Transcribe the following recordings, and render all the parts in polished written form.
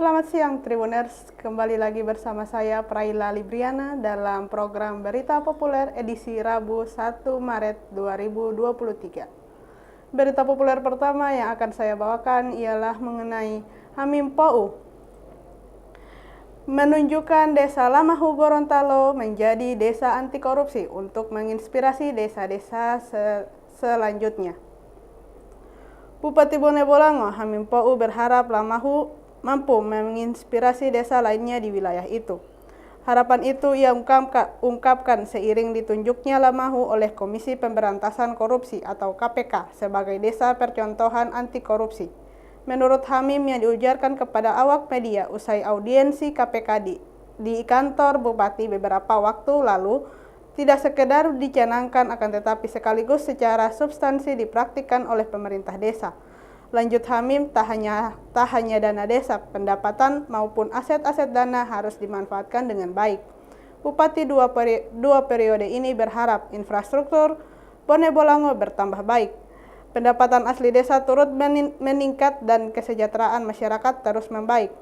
Selamat siang Tribuners, kembali lagi bersama saya Praila Libriana dalam program Berita Populer edisi Rabu 1 Maret 2023. Berita populer pertama yang akan saya bawakan ialah mengenai Hamim Pou menunjukkan Desa Lamahu Gorontalo menjadi desa anti korupsi untuk menginspirasi desa-desa selanjutnya. Bupati Bone Bolango Hamim Pou berharap Lamahu mampu menginspirasi desa lainnya di wilayah itu. Harapan itu ia ungkapkan seiring ditunjuknya Lamahu oleh Komisi Pemberantasan Korupsi atau KPK sebagai desa percontohan anti korupsi. Menurut Hamim yang diujarkan kepada awak media usai audiensi KPK di kantor Bupati beberapa waktu lalu, tidak sekedar dicanangkan akan tetapi sekaligus secara substansi dipraktikkan oleh pemerintah desa. Lanjut Hamim, tak hanya dana desa, pendapatan maupun aset-aset dana harus dimanfaatkan dengan baik. Bupati dua periode ini berharap infrastruktur Bone Bolango bertambah baik, pendapatan asli desa turut meningkat dan kesejahteraan masyarakat terus membaik.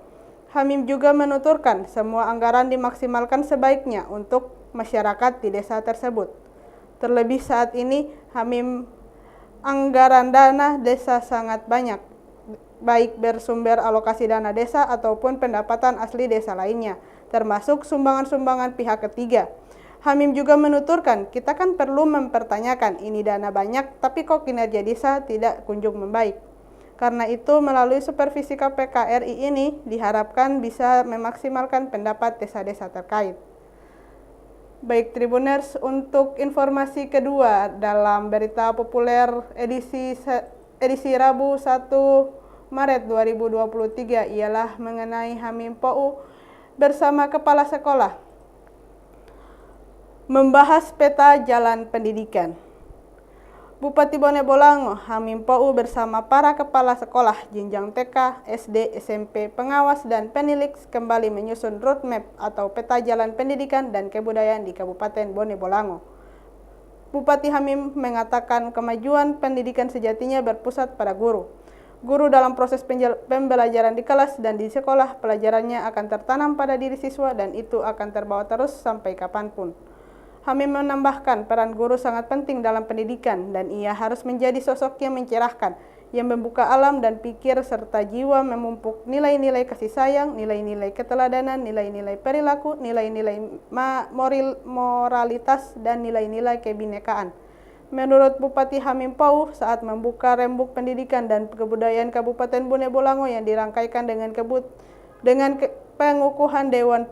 Hamim juga menuturkan semua anggaran dimaksimalkan sebaiknya untuk masyarakat di desa tersebut. Terlebih saat ini Hamim anggaran dana desa sangat banyak, baik bersumber alokasi dana desa ataupun pendapatan asli desa lainnya, termasuk sumbangan-sumbangan pihak ketiga. Hamim juga menuturkan, kita kan perlu mempertanyakan ini dana banyak, tapi kok kinerja desa tidak kunjung membaik. Karena itu, melalui supervisi KPK RI ini diharapkan bisa memaksimalkan pendapat desa-desa terkait. Baik Tribuners, untuk informasi kedua dalam berita populer edisi Rabu 1 Maret 2023 ialah mengenai Hamim Pou bersama kepala sekolah membahas peta jalan pendidikan. Bupati Bone Bolango Hamim Pou bersama para kepala sekolah jenjang TK, SD, SMP, pengawas dan penilik kembali menyusun roadmap atau peta jalan pendidikan dan kebudayaan di Kabupaten Bone Bolango. Bupati Hamim mengatakan kemajuan pendidikan sejatinya berpusat pada guru. Guru dalam proses pembelajaran di kelas dan di sekolah, pelajarannya akan tertanam pada diri siswa dan itu akan terbawa terus sampai kapanpun. Hamim menambahkan peran guru sangat penting dalam pendidikan dan ia harus menjadi sosok yang mencerahkan, yang membuka alam dan pikir serta jiwa memupuk nilai-nilai kasih sayang, nilai-nilai keteladanan, nilai-nilai perilaku, nilai-nilai moralitas, dan nilai-nilai kebinekaan. Menurut Bupati Hamim Pou, saat membuka rembuk pendidikan dan kebudayaan Kabupaten Bone Bolango yang dirangkaikan dengan pengukuhan Dewan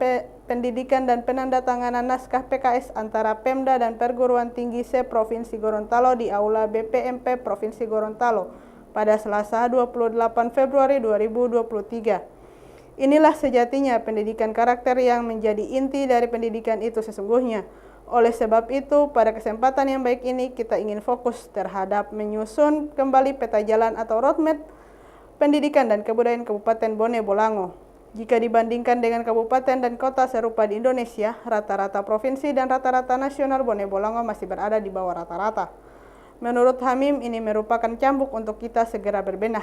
Pendidikan dan penandatanganan naskah PKS antara Pemda dan Perguruan Tinggi se-Provinsi Gorontalo di Aula BPMP Provinsi Gorontalo pada Selasa 28 Februari 2023. Inilah sejatinya pendidikan karakter yang menjadi inti dari pendidikan itu sesungguhnya. Oleh sebab itu, pada kesempatan yang baik ini kita ingin fokus terhadap menyusun kembali peta jalan atau roadmap pendidikan dan kebudayaan Kabupaten Bone Bolango. Jika dibandingkan dengan kabupaten dan kota serupa di Indonesia, rata-rata provinsi dan rata-rata nasional Bone Bolango masih berada di bawah rata-rata. Menurut Hamim, ini merupakan cambuk untuk kita segera berbenah.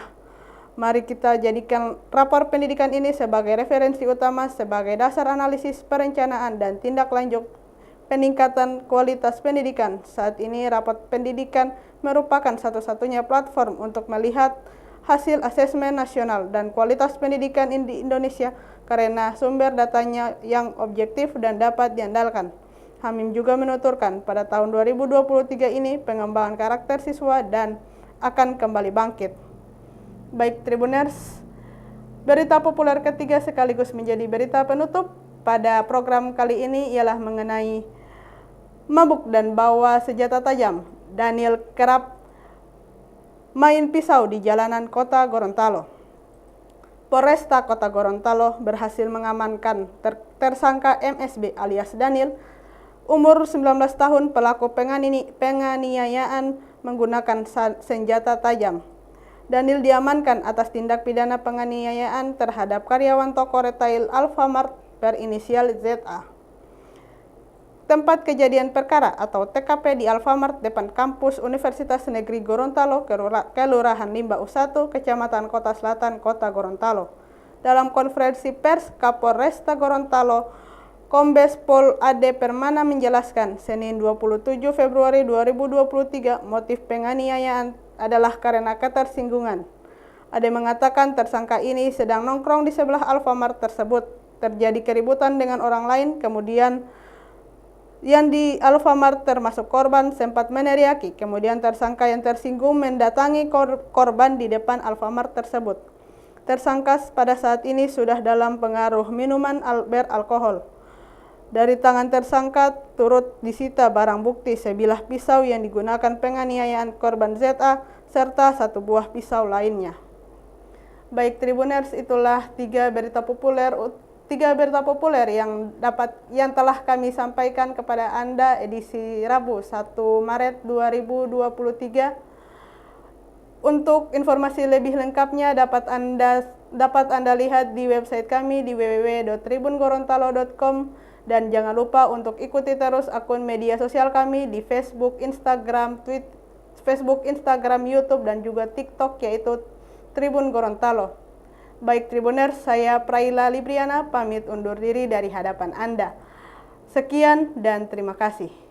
Mari kita jadikan rapor pendidikan ini sebagai referensi utama, sebagai dasar analisis, perencanaan, dan tindak lanjut peningkatan kualitas pendidikan. Saat ini, rapor pendidikan merupakan satu-satunya platform untuk melihat hasil asesmen nasional dan kualitas pendidikan di Indonesia karena sumber datanya yang objektif dan dapat diandalkan. Hamim juga menuturkan pada tahun 2023 ini pengembangan karakter siswa dan akan kembali bangkit. Baik Tribuners, berita populer ketiga sekaligus menjadi berita penutup pada program kali ini ialah mengenai mabuk dan bawa senjata tajam. Daniel kerap main pisau di jalanan kota Gorontalo. Polresta Kota Gorontalo berhasil mengamankan tersangka MSB alias Daniel, umur 19 tahun, pelaku penganiayaan menggunakan senjata tajam. Daniel diamankan atas tindak pidana penganiayaan terhadap karyawan toko retail Alfamart berinisial ZA. Tempat kejadian perkara atau TKP di Alfamart depan kampus Universitas Negeri Gorontalo, Kelurahan Limbau 1, Kecamatan Kota Selatan, Kota Gorontalo. Dalam konferensi pers, Kapolresta Gorontalo, Kombes Pol Ade Permana menjelaskan, Senin 27 Februari 2023, motif penganiayaan adalah karena ketersinggungan. Ade mengatakan tersangka ini sedang nongkrong di sebelah Alfamart tersebut. Terjadi keributan dengan orang lain, kemudian yang di Alfamart termasuk korban sempat meneriaki. Kemudian tersangka yang tersinggung mendatangi korban di depan Alfamart tersebut. Tersangka pada saat ini sudah dalam pengaruh minuman beralkohol. Dari tangan tersangka turut disita barang bukti sebilah pisau yang digunakan penganiayaan korban ZA serta satu buah pisau lainnya. Baik Tribuners, itulah tiga berita populer yang telah kami sampaikan kepada Anda edisi Rabu 1 Maret 2023. Untuk informasi lebih lengkapnya dapat Anda lihat di website kami di www.tribungorontalo.com, dan jangan lupa untuk ikuti terus akun media sosial kami di Facebook, Instagram, YouTube dan juga TikTok, yaitu Tribun Gorontalo. Baik Tribuners, saya Praila Libriana pamit undur diri dari hadapan Anda. Sekian dan terima kasih.